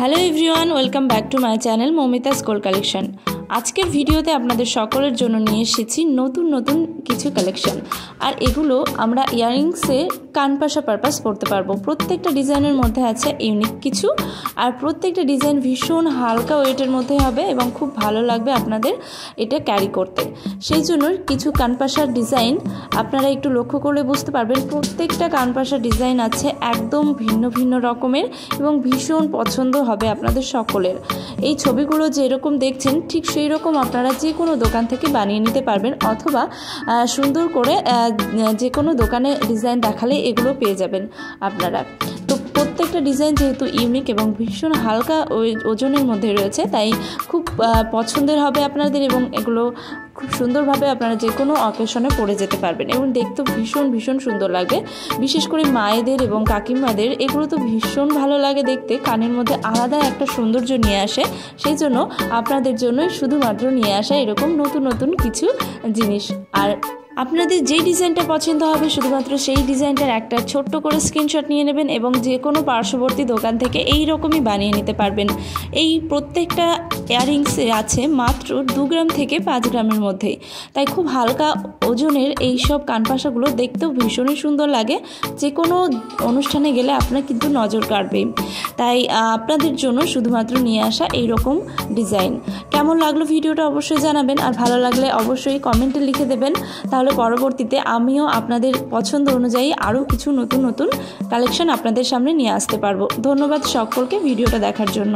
Hello everyone, welcome back to my channel Moumita's gold collection. আজকের ভিডিওতে আপনাদের সকলের জন্য নিয়ে এসেছি নতুন নতুন কিছু কালেকশন। আর এগুলো আমরা ইয়াররিংসে কানপাশা পারপাস পরতে পারবো। প্রত্যেকটা ডিজাইনের মধ্যে আছে ইউনিক কিছু, আর প্রত্যেকটা ডিজাইন ভীষণ হালকা ওয়েটের মধ্যে হবে এবং খুব ভালো লাগবে আপনাদের এটা ক্যারি করতে। সেই জন্য কিছু কানপাশার ডিজাইন আপনারা একটু লক্ষ্য করলে বুঝতে পারবেন। প্রত্যেকটা কানপাশার ডিজাইন আছে একদম ভিন্ন ভিন্ন রকমের এবং ভীষণ পছন্দ হবে আপনাদের সকলের। এই ছবিগুলো যেরকম দেখছেন ঠিক সেই রকম আপনারা যে কোনো দোকান থেকে বানিয়ে নিতে পারবেন, অথবা সুন্দর করে যে কোনো দোকানে ডিজাইন দেখালে এগুলো পেয়ে যাবেন আপনারা। তো প্রত্যেকটা ডিজাইন যেহেতু ইউনিক এবং ভীষণ হালকা ওজনের মধ্যে রয়েছে, তাই খুব পছন্দের হবে আপনাদের এবং এগুলো খুব সুন্দরভাবে আপনারা যে কোনো অকেশনে পরে যেতে পারবেন এবং দেখতে ভীষণ ভীষণ সুন্দর লাগবে। বিশেষ করে মায়েদের এবং কাকিমাদের এগুলো তো ভীষণ ভালো লাগে দেখতে, কানের মধ্যে আলাদা একটা সৌন্দর্য নিয়ে আসে। সেই জন্য আপনাদের জন্যই শুধুমাত্র নিয়ে আসা এরকম নতুন নতুন কিছু জিনিস। আর আপনাদের যেই ডিজাইনটা পছন্দ হবে শুধুমাত্র সেই ডিজাইনটার একটা ছোট্ট করে স্ক্রিনশট নিয়ে নেবেন এবং যে কোনো পার্শ্ববর্তী দোকান থেকে এই রকমই বানিয়ে নিতে পারবেন। এই প্রত্যেকটা ইয়াররিংসে আছে মাত্র 2 গ্রাম থেকে 5 গ্রামের মধ্যে, তাই খুব হালকা ওজনের এই সব কানপাশাগুলো দেখতেও ভীষণই সুন্দর লাগে। যে কোনো অনুষ্ঠানে গেলে আপনার কিন্তু নজর কাড়বেই। তাই আপনাদের জন্য শুধুমাত্র নিয়ে আসা এই রকম ডিজাইন। কেমন লাগলো ভিডিওটা অবশ্যই জানাবেন, আর ভালো লাগলে অবশ্যই কমেন্টে লিখে দেবেন, তাহলে পরবর্তীতে আমিও আপনাদের পছন্দ অনুযায়ী আরও কিছু নতুন নতুন কালেকশন আপনাদের সামনে নিয়ে আসতে পারবো। ধন্যবাদ সকলকে ভিডিওটা দেখার জন্য।